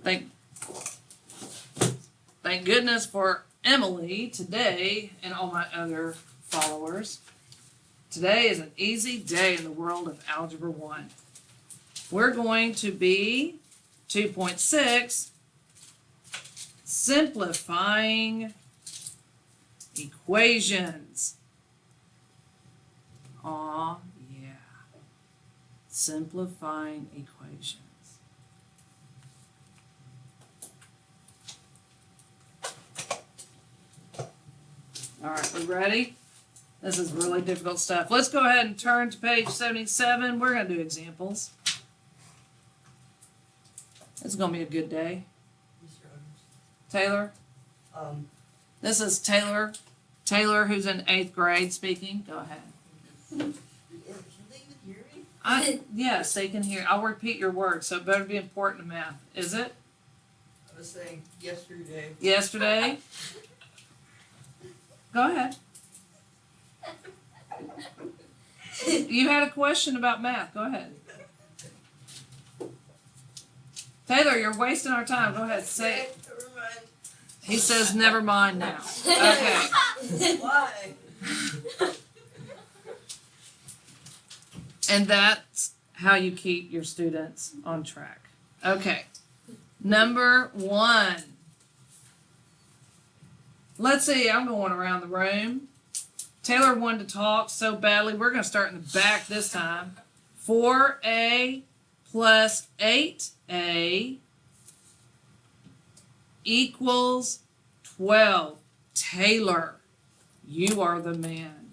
Thank goodness for Emily today and all my other followers. Today is an easy day in the world of Algebra 1. We're going to be 2.6, simplifying equations. Aw, yeah. Simplifying equations. All right, we ready? This is really difficult stuff. Let's go ahead and turn to page 77. We're going to do examples. It's going to be a good day. Taylor? This is Taylor. Taylor, who's in 8th grade, speaking. Go ahead. Can they even hear me? Yes, they can hear. I'll repeat your words, so it better be important to math. Is it? I was saying yesterday. Yesterday? Go ahead. You had a question about math. Go ahead. Taylor, you're wasting our time. Go ahead. Say it. Never mind. He says never mind now. Okay. Why? And that's how you keep your students on track. Okay. Number 1. Let's see, I'm going around the room. Taylor wanted to talk so badly. We're going to start in the back this time. 4a plus 8a equals 12. Taylor, you are the man.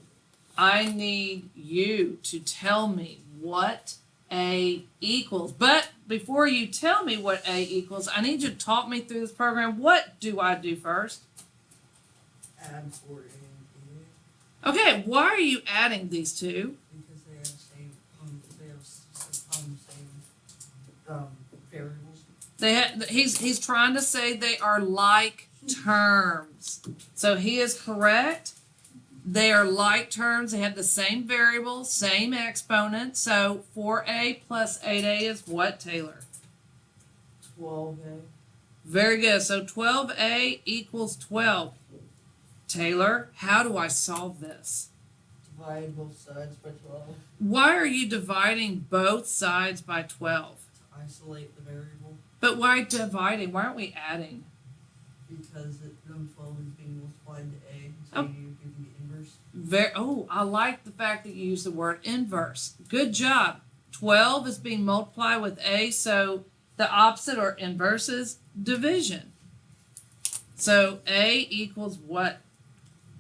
I need you to tell me what a equals. But before you tell me what a equals, I need you to talk me through this program. What do I do first? Add 4a and 8a. Okay, why are you adding these two? Because they have same variables. He's trying to say they are like terms. So he is correct. They are like terms. They have the same variable, same exponent. So 4a plus 8a is what, Taylor? 12a. Very good. So 12a equals 12. Taylor, how do I solve this? Divide both sides by 12. Why are you dividing both sides by 12? To isolate the variable. But why dividing? Why aren't we adding? Because them 12 is being multiplied to a, so you're giving the inverse. I like the fact that you use the word inverse. Good job. 12 is being multiplied with a, so the opposite or inverse is division. So a equals what?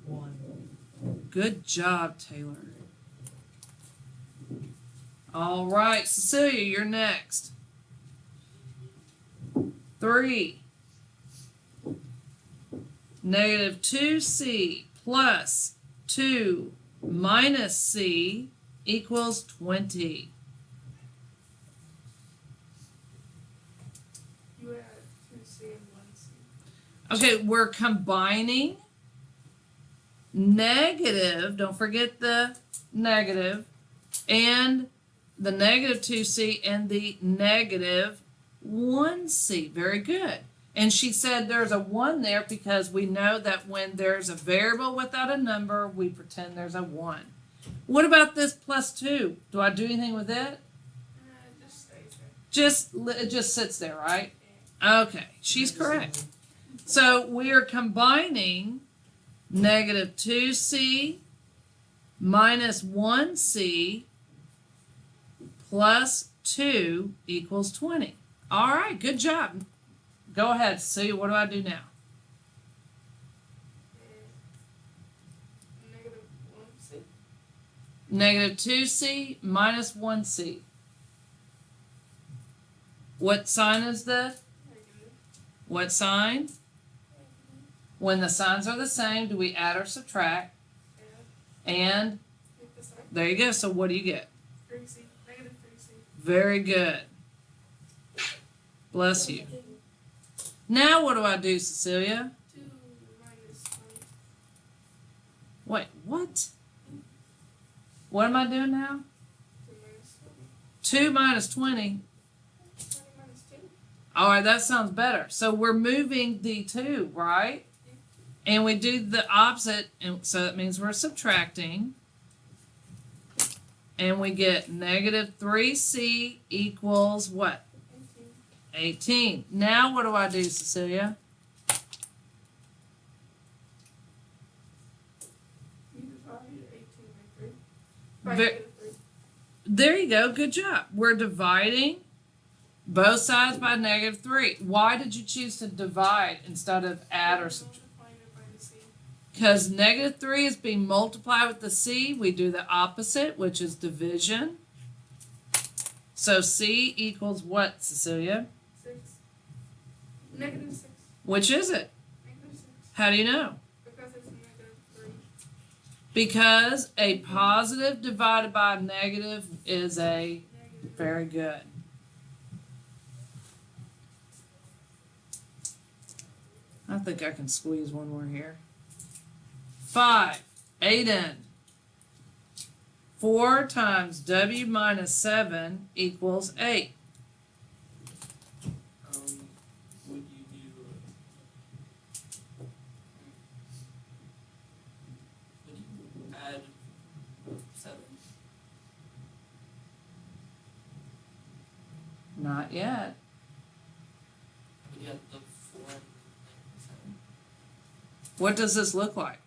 1. Good job, Taylor. All right, Cecilia, you're next. 3. Negative 2c plus 2 minus c equals 20. You add 2c and 1c. Okay, we're combining negative, don't forget the negative, and the negative 2c and the negative 1c. Very good. And she said there's a 1 there because we know that when there's a variable without a number, we pretend there's a 1. What about this plus 2? Do I do anything with it? Just stays there. It just sits there, right? Okay, she's correct. So we are combining negative 2c minus 1c plus 2 equals 20. All right, good job. Go ahead, Cecilia, what do I do now? Negative 1c. Negative 2c minus 1c. What sign is this? Negative. What sign? Negative. When the signs are the same, do we add or subtract? And Hit the sign. there you go. So what do you get? 3c. Negative 3c. Very good. Bless you. Now what do I do, Cecilia? 2 minus 20. Wait, what? What am I doing now? 2 minus 20. 2 minus 20. 20 minus 2. All right, that sounds better. So we're moving the 2, right? And we do the opposite, and so that means we're subtracting. And we get negative 3c equals what? 18. Now what do I do, Cecilia? You divide 18 by 3. By Ve- negative 3. There you go. Good job. We're dividing both sides by negative 3. Why did you choose to divide instead of add or subtract? Multiplying it by the c. Because negative 3 is being multiplied with the c, we do the opposite, which is division. So c equals what, Cecilia? 6. Negative 6. Which is it? Negative 6. How do you know? Because it's negative 3. Because a positive divided by a negative is a Negative. very good. I think I can squeeze one more here. 5, 8 end. 4 times w minus 7 equals 8. Would you do? Would you add 7? Not yet. Would you add the 4 and 7? What does this look like?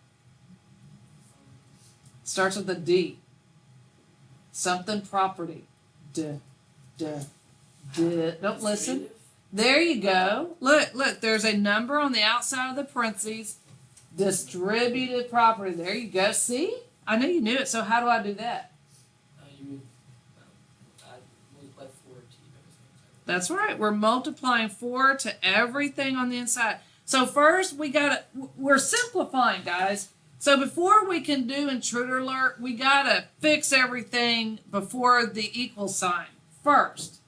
Starts with a D. Something property. D. Don't listen. There you go. Look, there's a number on the outside of the parentheses. Distributed property. There you go. See? I knew you knew it. So how do I do that? You would add multiply 4 to everything. That's right. We're multiplying 4 to everything on the inside. So first we're simplifying, guys. So before we can do intruder alert, we gotta fix everything before the equal sign first.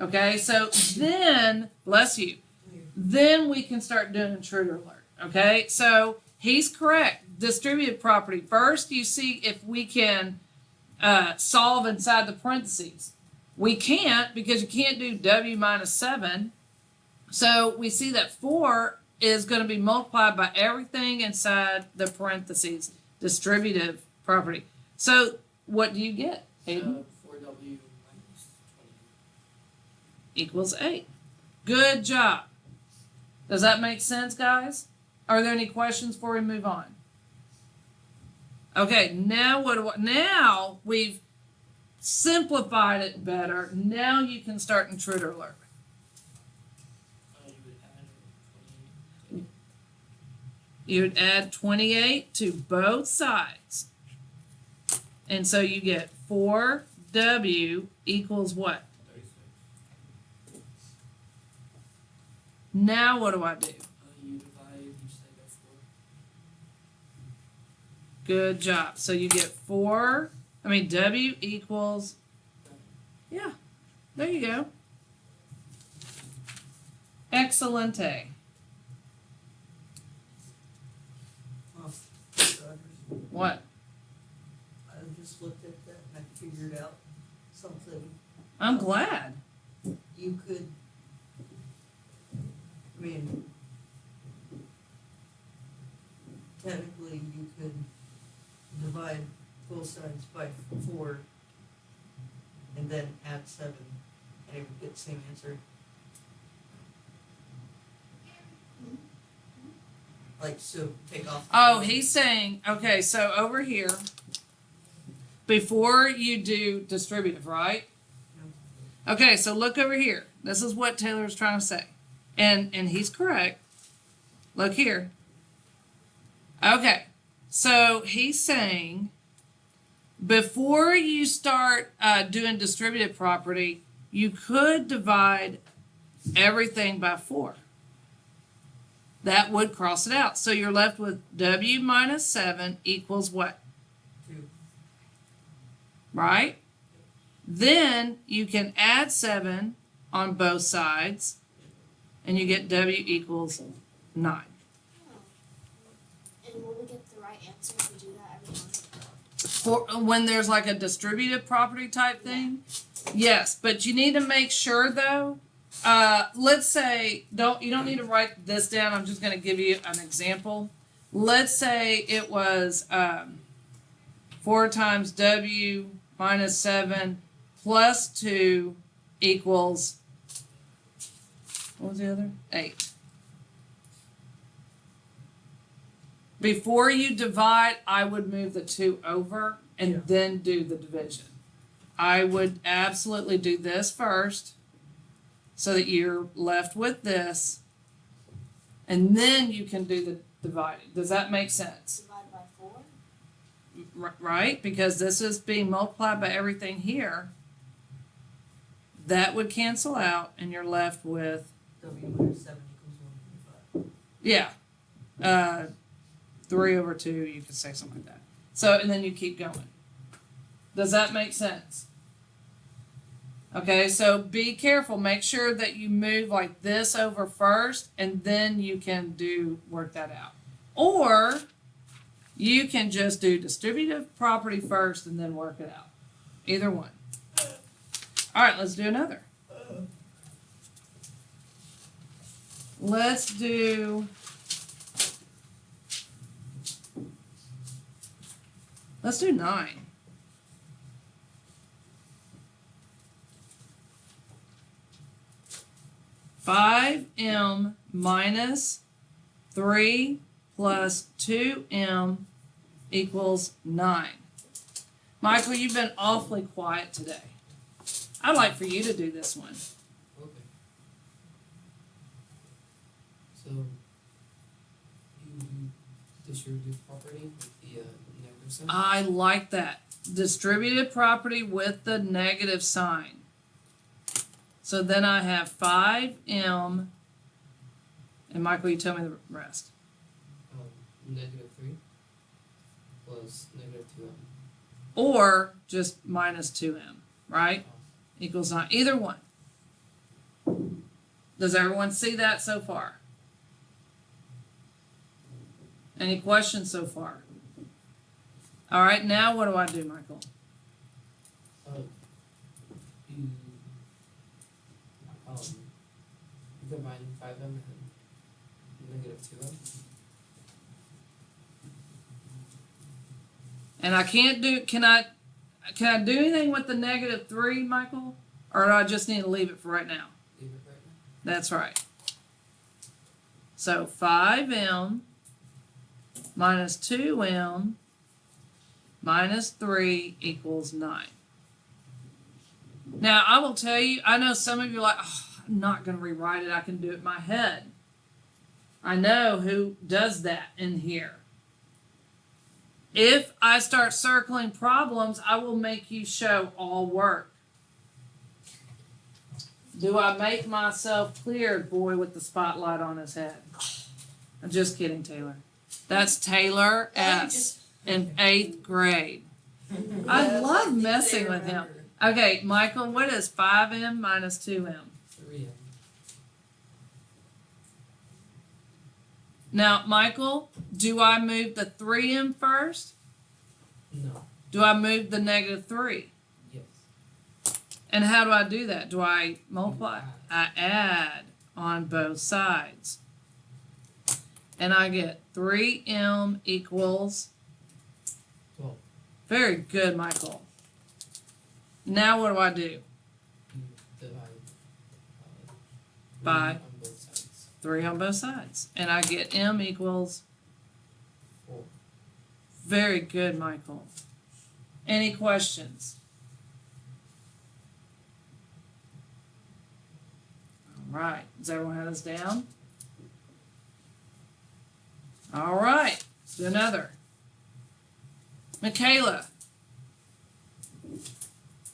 Okay, so then, bless you, then we can start doing intruder alert. Okay, so he's correct. Distributed property. First, you see if we can solve inside the parentheses. We can't because you can't do w minus 7. So we see that 4 is going to be multiplied by everything inside the parentheses, distributive property. So what do you get, Aiden? 4w minus 20. Equals 8. Good job. Does that make sense, guys? Are there any questions before we move on? Okay, now now we've simplified it better. Now you can start intruder alert. You would add 28. You'd add 28 to both sides. And so you get 4w equals what? 36. Now what do I do? You divide each side by 4. Good job. So you get w equals, yeah, there you go. Excelente. Oh, Rogers. What? I just looked at that and I figured out something. I'm glad. You could, I mean, technically you could divide both sides by 4 and then add 7 and it would get the same answer. Like, so take off. Oh, he's saying, okay, so over here, before you do distributive, right? Okay, so look over here. This is what Taylor's trying to say. And he's correct. Look here. Okay, so he's saying before you start doing distributive property, you could divide everything by 4. That would cross it out. So you're left with w minus 7 equals what? 2. Right? Then you can add 7 on both sides, and you get w equals 9. And will we get the right answer if we do that every time? For when there's like a distributive property type thing, yes, but you need to make sure though let's say you don't need to write this down. I'm just going to give you an example. Let's say it was 4 times w minus 7 plus 2 equals, what was the other? 8. Before you divide, I would move the 2 over and Yeah. then do the division. I would absolutely do this first so that you're left with this, and then you can do the dividing. Does that make sense? Divide by 4. Right? Because this is being multiplied by everything here. That would cancel out, and you're left with, W minus 7 equals 1.5. yeah, 3 over 2, you could say something like that. So, and then you keep going. Does that make sense? Okay, so be careful. Make sure that you move like this over first, and then you can work that out. Or you can just do distributive property first and then work it out. Either one. All right, let's do another. Let's do 9. 5m minus 3 plus 2m equals 9. Michael, you've been awfully quiet today. I'd like for you to do this one. Okay. So you do distributive property with the negative sign? I like that. Distributed property with the negative sign. So then I have 5m, and Michael, you tell me the rest. Negative 3 plus negative 2m. Or just minus 2m, right? Equals 9. Either one. Does everyone see that so far? Any questions so far? All right, now what do I do, Michael? You combine 5m and negative 2m. And I can't do, can I do anything with the negative 3, Michael? Or do I just need to leave it for right now? Leave it right now. That's right. So 5m minus 2m minus 3 equals 9. Now, I will tell you, I know some of you are like, oh, I'm not going to rewrite it. I can do it in my head. I know who does that in here. If I start circling problems, I will make you show all work. Do I make myself clear, boy with the spotlight on his head? I'm just kidding, Taylor. That's Taylor in 8th grade. I love messing with him. Okay, Michael, what is 5m minus 2m? 3m. Now, Michael, do I move the 3m first? No. Do I move the negative 3? Yes. And how do I do that? Do I multiply? I add on both sides. And I get 3m equals 12. Very good, Michael. Now what do I do? You divide By? on both sides. 3 on both sides. And I get m equals 4. very good, Michael. Any questions? All right. Does everyone have this down? All right. Let's do another. Michaela.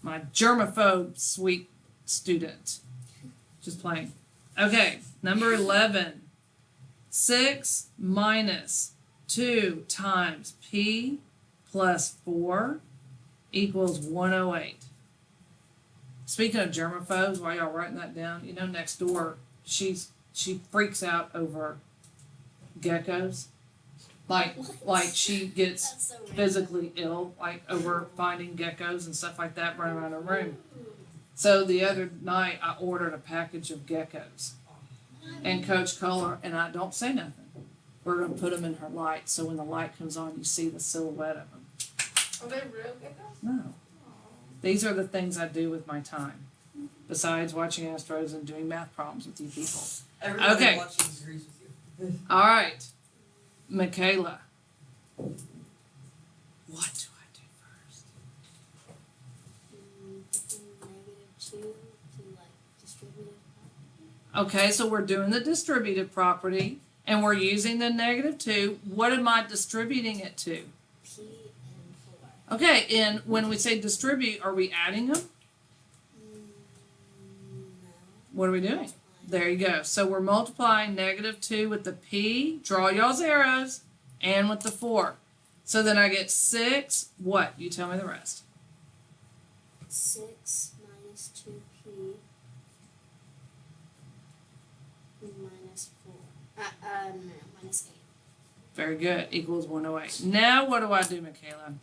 My germaphobe sweet student. Just playing. Okay, number 11. 6 minus 2 times p plus 4 equals 108. Speaking of germaphobes, while y'all writing that down, you know next door, she freaks out over geckos. Like she gets That's so random. physically ill, like over finding geckos and stuff like that running around her room. So the other night I ordered a package of geckos and Coach Kohler, and I don't say nothing. We're going to put them in her light so when the light comes on, you see the silhouette of them. Are they real geckos? No. These are the things I do with my time, besides watching Astros and doing math problems with you people. Everybody Okay. watching agrees with you. All right, Michaela. What do I do first? Putting -2 to like distributed. Okay, so we're doing the distributed property, and we're using the -2. What am I distributing it to? P and 4. Okay, and when we say distribute, are we adding them? No. What are we doing? Multiplying. There you go. So we're multiplying -2 with the P, draw y'all's arrows, and with the 4. So then I get 6, what? You tell me the rest. 6 minus 2p minus 4. No, minus 8. Very good, equals 108. Now what do I do, Michaela?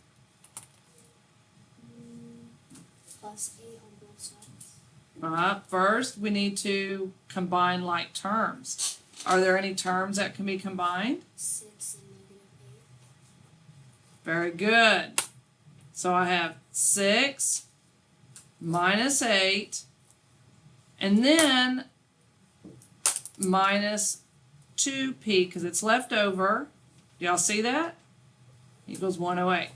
Plus 8 on both sides. First, we need to combine like terms. Are there any terms that can be combined? 6 and -8. Very good. So I have 6 minus 8, and then minus 2p, because it's left over. Do y'all see that? Equals 108.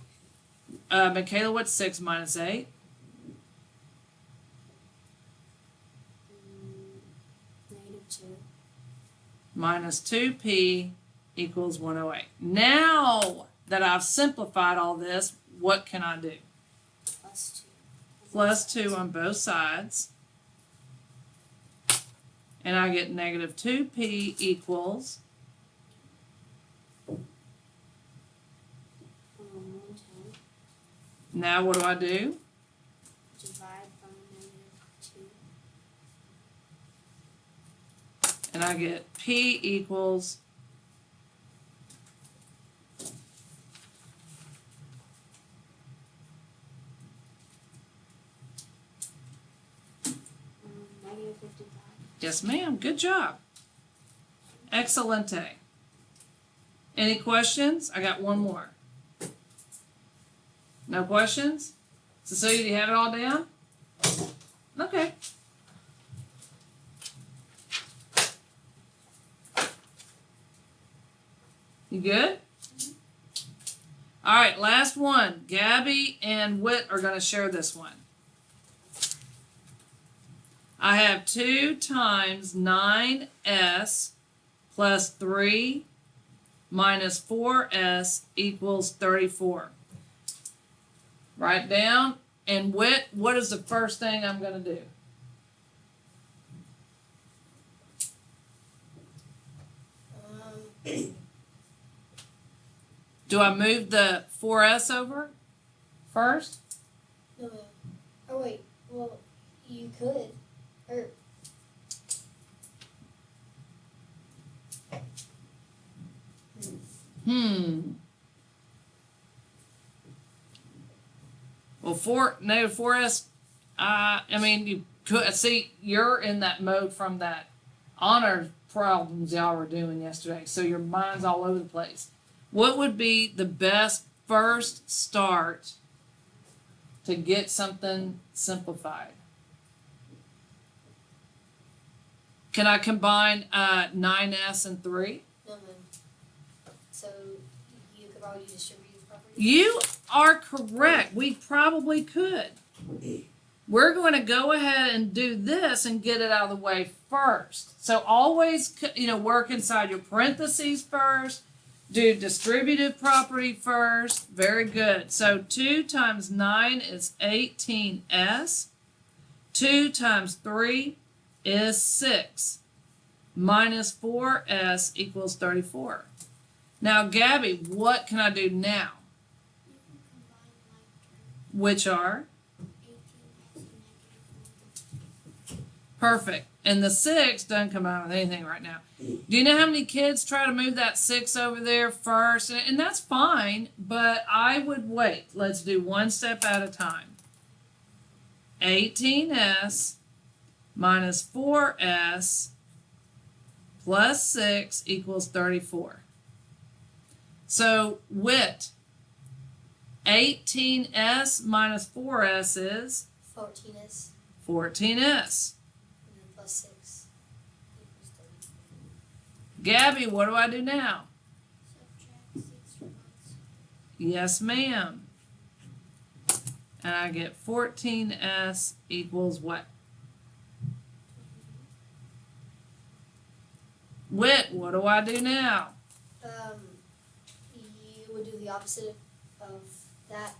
Michaela, what's 6 minus 8? -2. Minus 2p equals 108. Now that I've simplified all this, what can I do? Plus 2. Plus 2 on both sides. And I get -2p equals 110. Now what do I do? Divide from -2. And I get p equals -55. Yes, ma'am. Good job. Excelente. Any questions? I got one more. No questions? Cecilia, do you have it all down? Okay. You good? All right, last one. Gabby and Whit are going to share this one. I have 2 times 9s plus 3 minus 4s equals 34. Write down. And Whit, what is the first thing I'm going to do? Do I move the 4s over first? No. Oh wait. Well, you could. Or Well, -4s. I mean, you could see you're in that mode from that honor problems y'all were doing yesterday, so your mind's all over the place. What would be the best first start to get something simplified? Can I combine 9s and 3? no. So you could probably distribute the property. You are correct. We probably could. We're going to go ahead and do this and get it out of the way first. So always, work inside your parentheses first. Do distributed property first. Very good. So 2 times 9 is 18s. 2 times 3 is 6. Minus 4s equals 34. Now, Gabby, what can I do now? You can combine like Which are? 18 and -1. Perfect. And the 6 doesn't come out with anything right now. Do you know how many kids try to move that 6 over there first? And that's fine, but I would wait. Let's do one step at a time. 18s minus 4s plus 6 equals 34. So Whit, 18s minus 4s is 14s 14s. and then plus 6 equals 34. Gabby, what do I do now? Subtract 6 from us. Yes, ma'am. And I get 14s equals what? Whit, what do I do now? You would do the opposite of that,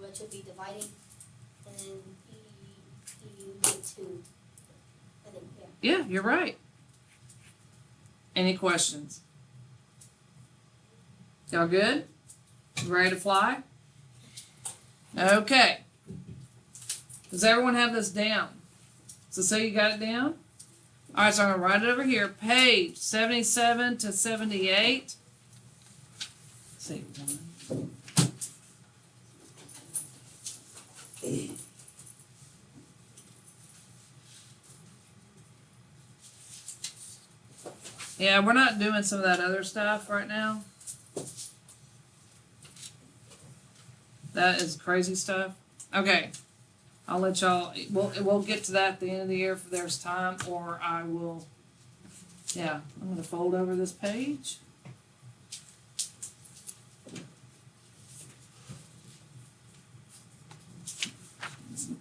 which would be dividing, and then you get 2. I think, yeah. Yeah, you're right. Any questions? Y'all good? Ready to fly? Okay. Does everyone have this down? So say you got it down? All right, so I'm going to write it over here. Page 77 to 78. See, 1. Yeah, we're not doing some of that other stuff right now. That is crazy stuff. Okay, I'll let y'all. We'll get to that at the end of the year if there's time, or I will. Yeah, I'm gonna fold over this page.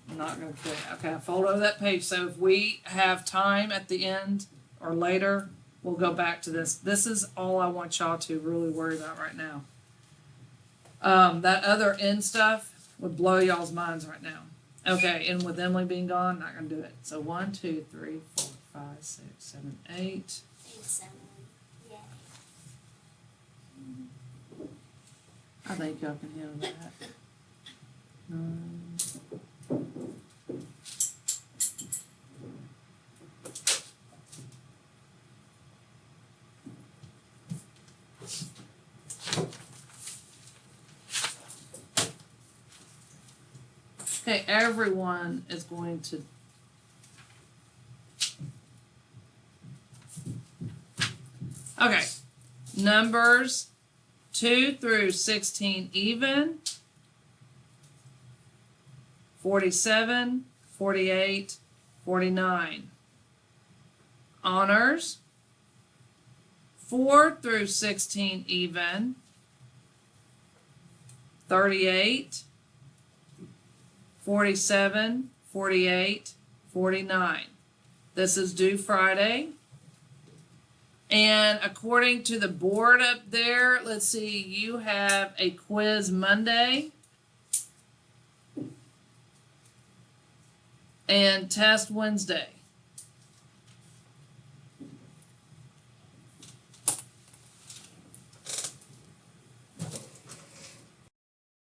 I'm not gonna quit. Okay, I fold over that page. So if we have time at the end or later, we'll go back to this. This is all I want y'all to really worry about right now. That other end stuff would blow y'all's minds right now. Okay, and with Emily being gone, not gonna do it. So 1, 2, 3, 4, 5, 6, 7, 8. And 7. Yay. I think y'all can handle that. 9. Okay, everyone is going to. Okay, numbers 2 through 16 even, 47, 48, 49. Honors 4 through 16 even, 38, 47, 48, 49. This is due Friday. And according to the board up there, let's see, you have a quiz Monday and test Wednesday.